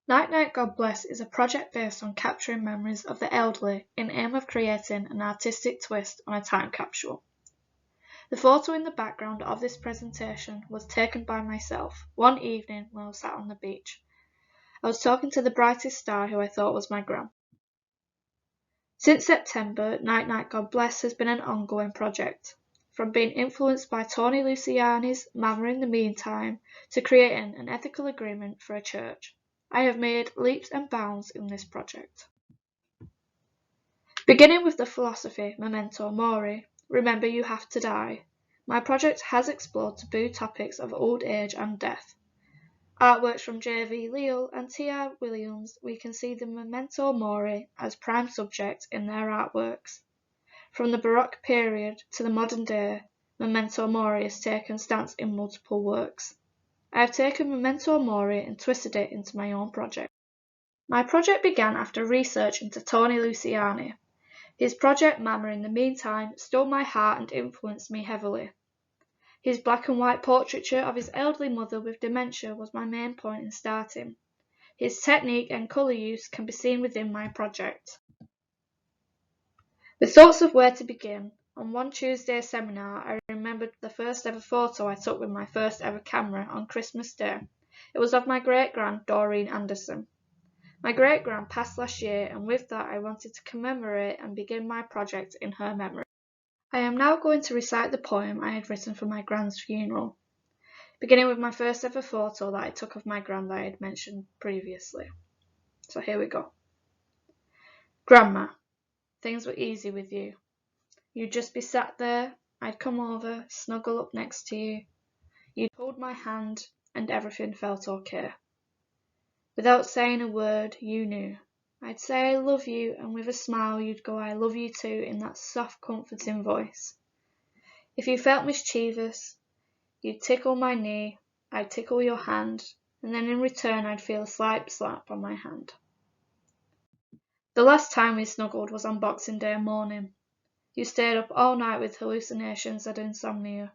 Night Night God Bless is a project based on capturing memories of the elderly in aim of creating an artistic twist on a time capsule. The photo in the background of this presentation was taken by myself one evening when I was sat on the beach. I was talking to the brightest star who I thought was my gran. Since September, Night Night God Bless has been an ongoing project. From being influenced by Tony Luciani's Mama in the Meantime to creating an ethical agreement for a church, I have made leaps and bounds in this project. Beginning with the philosophy Memento Mori, remember you have to die, my project has explored taboo topics of old age and death. Artworks from J.V. Leal and T.R. Williams, we can see the Memento Mori as prime subject in their artworks. From the Baroque period to the modern day, Memento Mori has taken stance in multiple works. I have taken Memento Mori and twisted it into my own project. My project began after research into Tony Luciani. His project Mama in the Meantime stole my heart and influenced me heavily. His black and white portraiture of his elderly mother with dementia was my main point in starting. His technique and colour use can be seen within my project. With thoughts of where to begin, on one Tuesday seminar I remembered the first ever photo I took with my first ever camera on Christmas Day. It was of my great-grand Doreen Anderson. My great-gran passed last year, and with that I wanted to commemorate and begin my project in her memory. I am now going to recite the poem I had written for my gran's funeral, beginning with my first ever photo that I took of my gran that I had mentioned previously. So here we go. Grandma, things were easy with you. You'd just be sat there, I'd come over, snuggle up next to you. You'd hold my hand, and everything felt okay. Without saying a word, you knew. I'd say I love you, and with a smile you'd go I love you too in that soft, comforting voice. If you felt mischievous, you'd tickle my knee, I'd tickle your hand, and then in return I'd feel a slight slap on my hand. The last time we snuggled was on Boxing Day morning. You stayed up all night with hallucinations and insomnia.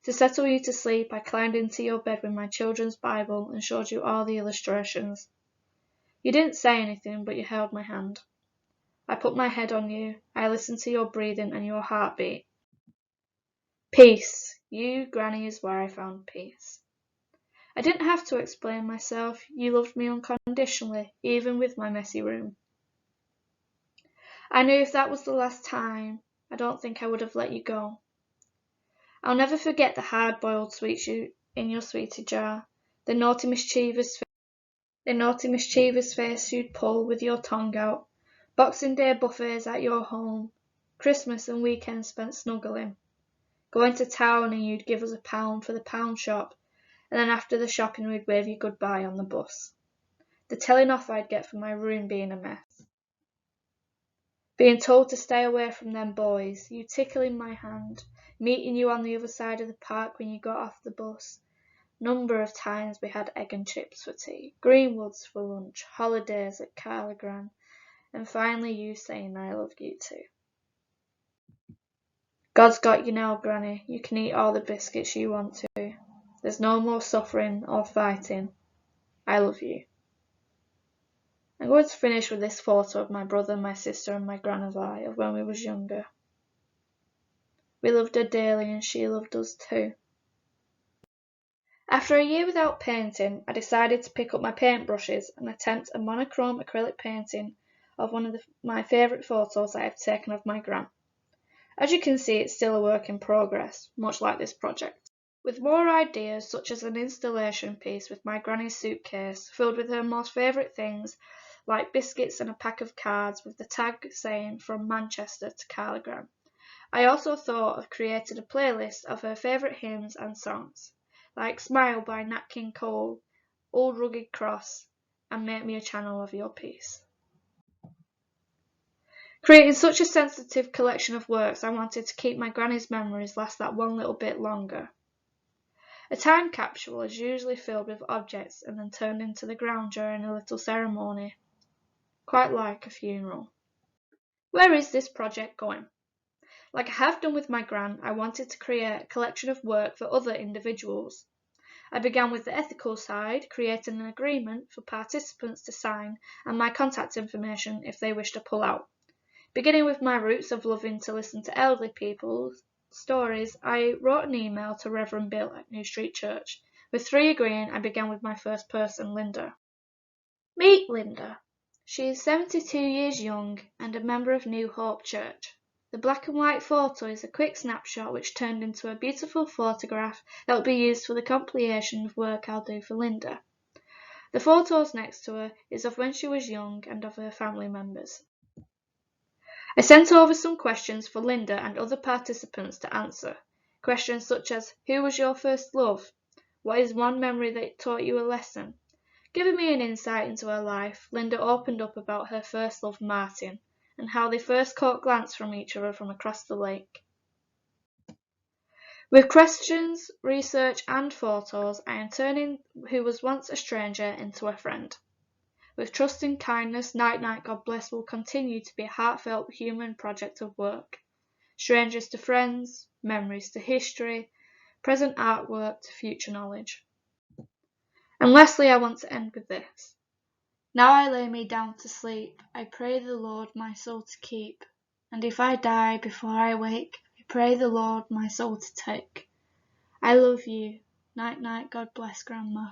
To settle you to sleep, I climbed into your bed with my children's Bible and showed you all the illustrations. You didn't say anything, but you held my hand. I put my head on you, I listened to your breathing and your heartbeat. Peace. You, Granny, is where I found peace. I didn't have to explain myself. You loved me unconditionally, even with my messy room. I knew if that was the last time, I don't think I would have let you go. I'll never forget the hard-boiled sweets in your sweetie jar, the naughty mischievous face you'd pull with your tongue out, Boxing Day buffets at your home, Christmas and weekends spent snuggling, going to town and you'd give us £1 for the pound shop, and then after the shopping we'd wave you goodbye on the bus. The telling off I'd get for my room being a mess. Being told to stay away from them boys, you tickling my hand, meeting you on the other side of the park when you got off the bus. Number of times we had egg and chips for tea, Greenwoods for lunch, holidays at Carligran, and finally you saying I love you too. God's got you now, Granny, you can eat all the biscuits you want to. There's no more suffering or fighting. I love you. I'm going to finish with this photo of my brother, my sister and my gran and I of when we was younger. We loved her dearly and she loved us too. After a year without painting, I decided to pick up my paintbrushes and attempt a monochrome acrylic painting of one of my favourite photos I have taken of my gran. As you can see, it's still a work in progress, much like this project. With more ideas such as an installation piece with my granny's suitcase filled with her most favourite things like biscuits and a pack of cards with the tag saying from Manchester to Carligran. I also thought of creating a playlist of her favourite hymns and songs, like Smile by Nat King Cole, Old Rugged Cross, and Make Me a Channel of Your Peace. Creating such a sensitive collection of works, I wanted to keep my granny's memories last that one little bit longer. A time capsule is usually filled with objects and then turned into the ground during a little ceremony, quite like a funeral. Where is this project going? Like I have done with my gran, I wanted to create a collection of work for other individuals. I began with the ethical side, creating an agreement for participants to sign and my contact information if they wish to pull out. Beginning with my roots of loving to listen to elderly people's stories, I wrote an email to Reverend Bill at New Street Church. With 3 agreeing, I began with my first person, Linda. Meet Linda. She is 72 years young and a member of New Hope Church. The black and white photo is a quick snapshot which turned into a beautiful photograph that will be used for the compilation of work I'll do for Linda. The photos next to her is of when she was young and of her family members. I sent over some questions for Linda and other participants to answer. Questions such as, who was your first love? What is one memory that taught you a lesson? Giving me an insight into her life, Linda opened up about her first love, Martin, and how they first caught glance from each other from across the lake. With questions, research and photos, I am turning who was once a stranger into a friend. With trust and kindness, Night Night God Bless will continue to be a heartfelt human project of work. Strangers to friends, memories to history, present artwork to future knowledge. And lastly, I want to end with this. Now I lay me down to sleep, I pray the Lord my soul to keep, and if I die before I wake, I pray the Lord my soul to take. I love you. Night night, God bless, Grandma.